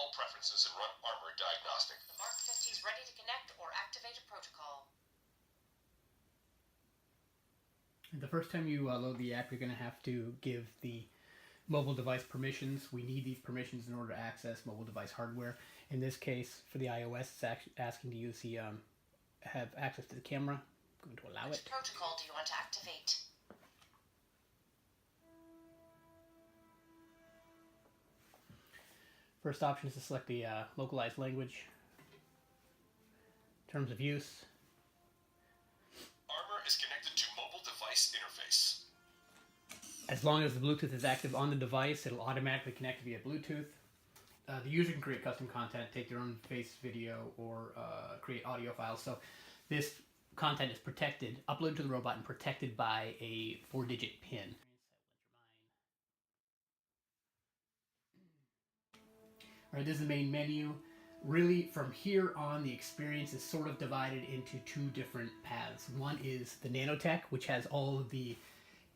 all preferences and run armor diagnostic. The Mark 50 is ready to connect or activate a protocol. The first time you load the app, you're going to have to give the mobile device permissions. We need these permissions in order to access mobile device hardware. In this case, for the iOS, it's actually asking to use the have access to the camera. I'm going to allow Which it. protocol do you want to activate? First option is to select the localized language. Terms of use. Armor is connected to mobile device interface. As long as the Bluetooth is active on the device, it'll automatically connect via Bluetooth. The user can create custom content, take their own face video, or create audio files. So this content is protected, uploaded to the robot, and protected by a 4-digit PIN. All right, this is the main menu. Really, from here on, the experience is sort of divided into two different paths. One is the nanotech, which has all of the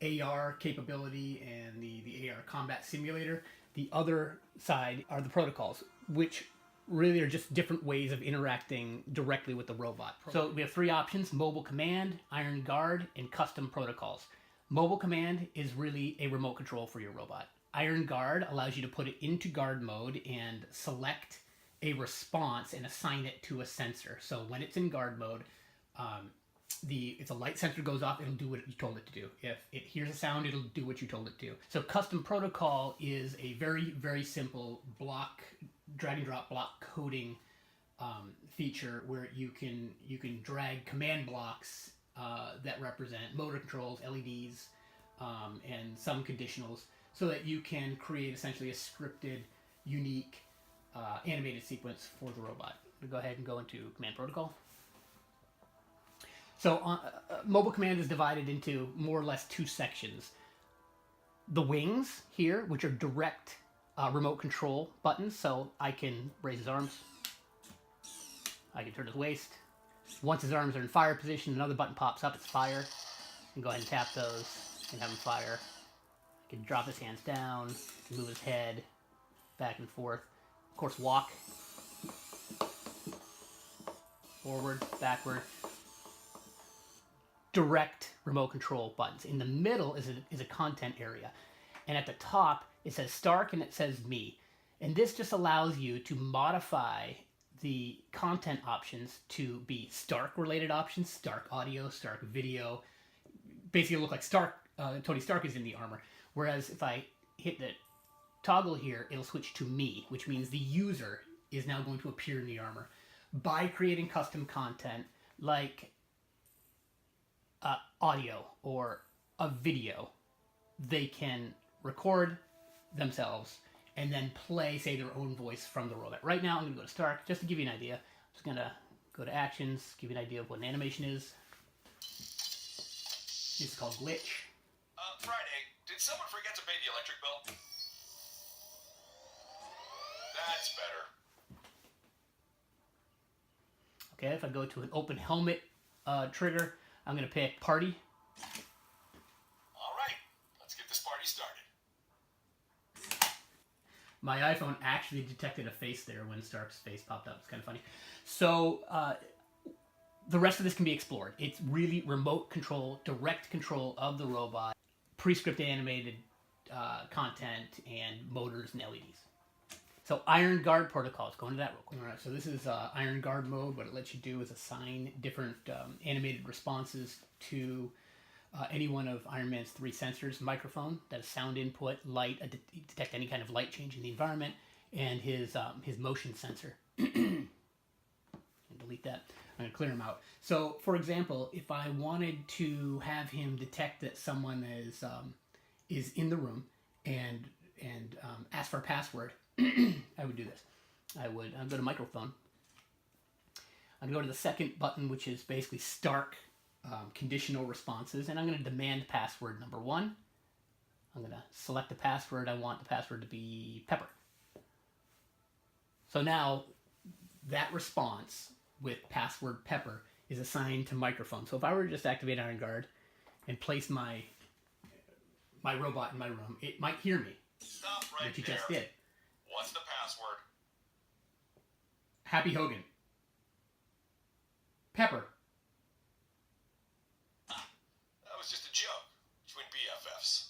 AR capability and the AR combat simulator. The other side are the protocols, which really are just different ways of interacting directly with the robot. So we have three options: mobile command, Ironguard, and custom protocols. Mobile command is really a remote control for your robot. Ironguard allows you to put it into guard mode and select a response and assign it to a sensor. So when it's in guard mode, if a light sensor goes off, it'll do what you told it to do. If it hears a sound, it'll do what you told it to. So custom protocol is a very, very simple block, drag and drop block coding feature where you can drag command blocks that represent motor controls, LEDs, and some conditionals, so that you can create essentially a scripted, unique, animated sequence for the robot. We'll go ahead and go into command protocol. So mobile command is divided into more or less two sections. The wings here, which are direct remote control buttons, so I can raise his arms, I can turn his waist. Once his arms are in fire position, another button pops up, it's fire. I can go ahead and tap those and have him fire. I can drop his hands down, move his head back and forth. Of course, walk, forward, backward. Direct remote control buttons. In the middle is a content area. And at the top, it says Stark and it says Me. And this just allows you to modify the content options to be Stark related options, Stark audio, Stark video. Basically look like Stark, Tony Stark is in the armor. Whereas if I hit the toggle here, it'll switch to Me, which means the user is now going to appear in the armor. By creating custom content like audio or a video, they can record themselves and then play, say, their own voice from the robot. Right now, I'm going to go to Stark, just to give you an idea. I'm just going to go to Actions, give you an idea of what an animation is. This is called Glitch. Friday, did someone forget to pay the electric bill? That's better. Okay, if I go to an open helmet trigger, I'm going to pick Party. All right, let's get this party started. My iPhone actually detected a face there when Stark's face popped up. It's kind of funny. So the rest of this can be explored. It's really remote control, direct control of the robot, pre-scripted animated content, and motors and LEDs. So Ironguard Protocols, go into that real quick. All right, so this is Ironguard mode. What it lets you do is assign different animated responses to any one of Iron Man's three sensors: microphone, that is sound input; light, detect any kind of light change in the environment; and his motion sensor. And delete that. I'm going to clear him out. So, for example, if I wanted to have him detect that someone is in the room and ask for a password, I would do this. I'd go to microphone. I'd go to the second button, which is basically Stark conditional responses, and I'm going to demand password number 1. I'm going to select the password. I want the password to be Pepper. So now that response with password Pepper is assigned to microphone. So if I were to just activate Ironguard and place my robot in my room, it might hear me. Stop right which you there. just did. What's the password? Happy Hogan. Pepper. That was just a joke between BFFs.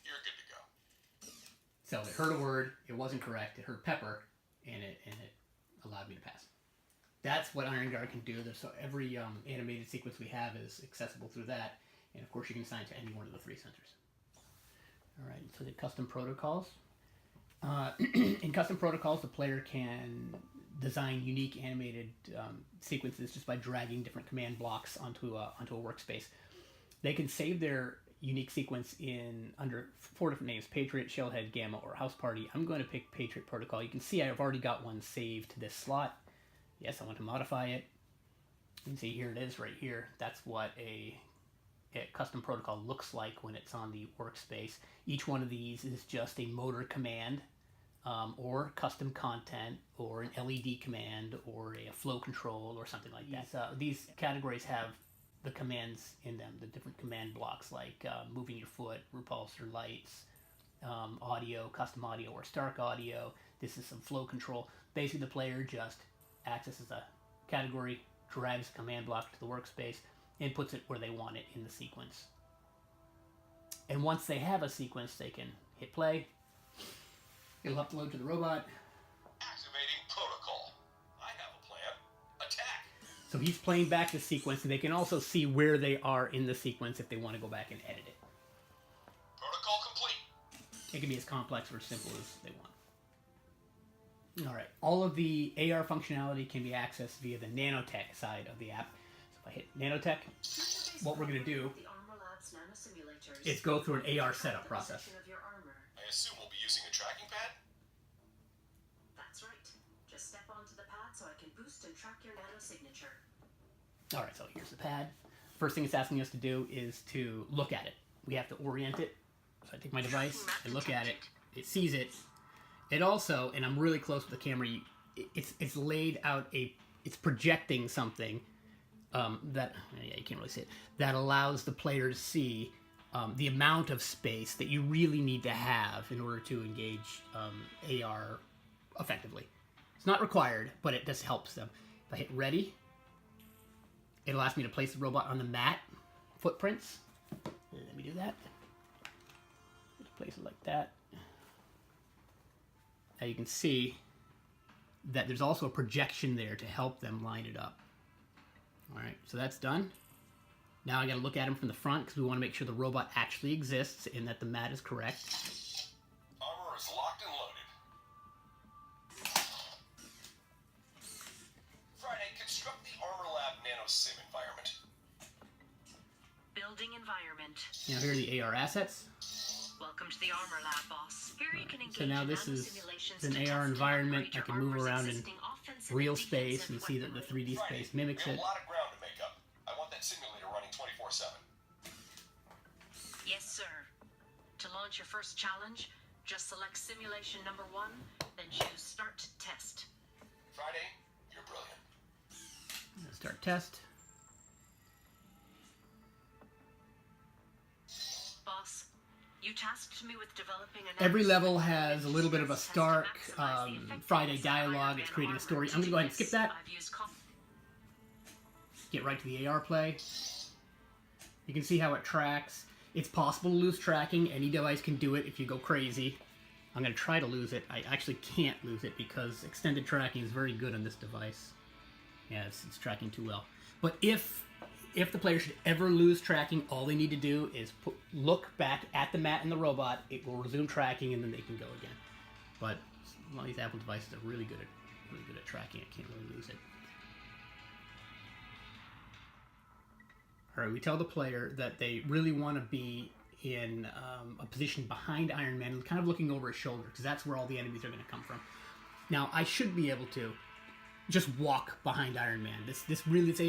You're good to go. So it heard a word, it wasn't correct, it heard pepper, and it allowed me to pass. That's what Ironguard can do. So every animated sequence we have is accessible through that, and of course you can assign it to any one of the 3 sensors. All right, so the custom protocols. In custom protocols, the player can design unique animated sequences just by dragging different command blocks onto a workspace. They can save their unique sequence in under 4 different names: Patriot, Shellhead, Gamma, or House Party. I'm going to pick Patriot Protocol. You can see I've already got one saved to this slot. Yes, I want to modify it. You can see here it is right here. That's what a custom protocol looks like when it's on the workspace. Each one of these is just a motor command, or custom content, or an LED command, or a flow control, or something like that. These categories have the commands in them, the different command blocks, like moving your foot, repulsor lights, audio, custom audio, or Stark audio. This is some flow control. Basically, the player just accesses a category, drags the command block to the workspace, and puts it where they want it in the sequence. And once they have a sequence, they can hit play. It'll upload to the robot. Activating protocol. I have a plan. Attack. So he's playing back the sequence, and they can also see where they are in the sequence if they want to go back and edit it. Protocol complete. It can be as complex or as simple as they want. All right. All of the AR functionality can be accessed via the nanotech side of the app. So if I hit nanotech, what we're going to do is go through an AR setup process. I assume we'll be using a tracking pad? That's right. Just step onto the pad so I can boost and track your nano signature. All right, so here's the pad. First thing it's asking us to do is to look at it. We have to orient it. So I take my device and look at it. It sees it. It also, and I'm really close with the camera, it's laid out it's projecting something that, yeah, you can't really see it, that allows the player to see the amount of space that you really need to have in order to engage AR effectively. It's not required, but it just helps them. If I hit ready, it'll ask me to place the robot on the mat footprints. Let me do that. Just place it like that. Now you can see that there's also a projection there to help them line it up. All right, so that's done. Now I got to look at him from the front because we want to make sure the robot actually exists and that the mat is correct. Armor is locked and loaded. Friday, construct the Armor Lab Nano Sim environment. Building environment. Now here are the AR assets. Welcome to the Armor Lab, boss. Here you can engage So now in this is nano-simulations an to AR test and environment. upgrade I can your move armor's around in existing offensive real and space defensive and see that the weaponry. 3D Friday, space mimics we it. have a lot of ground to make up. I want that simulator running 24/7. Yes, sir. To launch your first challenge, just select simulation number 1, then choose Start Test. Friday, you're brilliant. Start test. Boss, you tasked me with developing an Every level has a little bit of a Stark Friday dialogue. It's creating a story. I'm going to go ahead and skip that. Get right to the AR play. You can see how it tracks. It's possible to lose tracking. Any device can do it if you go crazy. I'm going to try to lose it. I actually can't lose it because extended tracking is very good on this device. Yeah, it's tracking too well. But if the player should ever lose tracking, all they need to do is look back at the mat and the robot. It will resume tracking, and then they can go again. But a lot of these Apple devices are really good at tracking. I can't really lose it. All right, we tell the player that they really want to be in a position behind Iron Man, kind of looking over his shoulder, because that's where all the enemies are going to come from. Now, I should be able to just walk behind Iron Man. This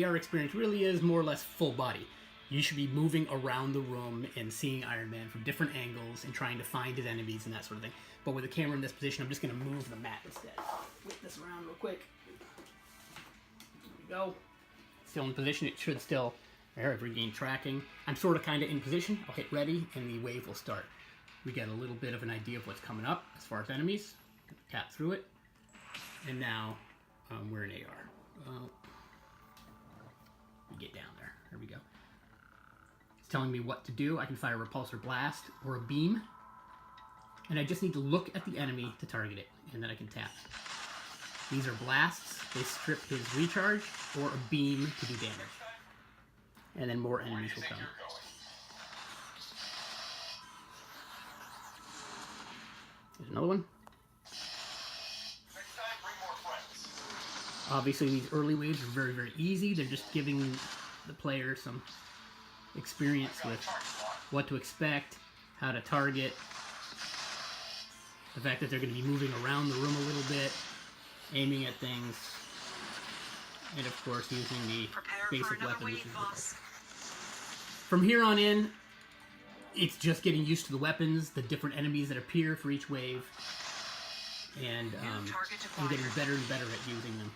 AR experience really is more or less full body. You should be moving around the room and seeing Iron Man from different angles and trying to find his enemies and that sort of thing. But with the camera in this position, I'm just going to move the mat instead. Whip this around real quick. There we go. Still in position. It should still... There, I've regained tracking. I'm sort of kind of in position. I'll hit ready, and the wave will start. We get a little bit of an idea of what's coming up as far as enemies. Tap through it. And now we're an AR. Get down there. There we go. It's telling me what to do. I can fire a repulsor blast or a beam. And I just need to look at the enemy to target it. And then I can tap. These are blasts. They strip his recharge, or a beam to do damage. And then more enemies will come. There's another one. Obviously, these early waves are very, very easy. They're just giving the player some experience with what to expect, how to target, the fact that they're going to be moving around the room a little bit, aiming at things, and of course using the basic weapon, which is the From here on in, it's just getting used to the weapons, the different enemies that appear for each wave, and I'm getting better and better at using them.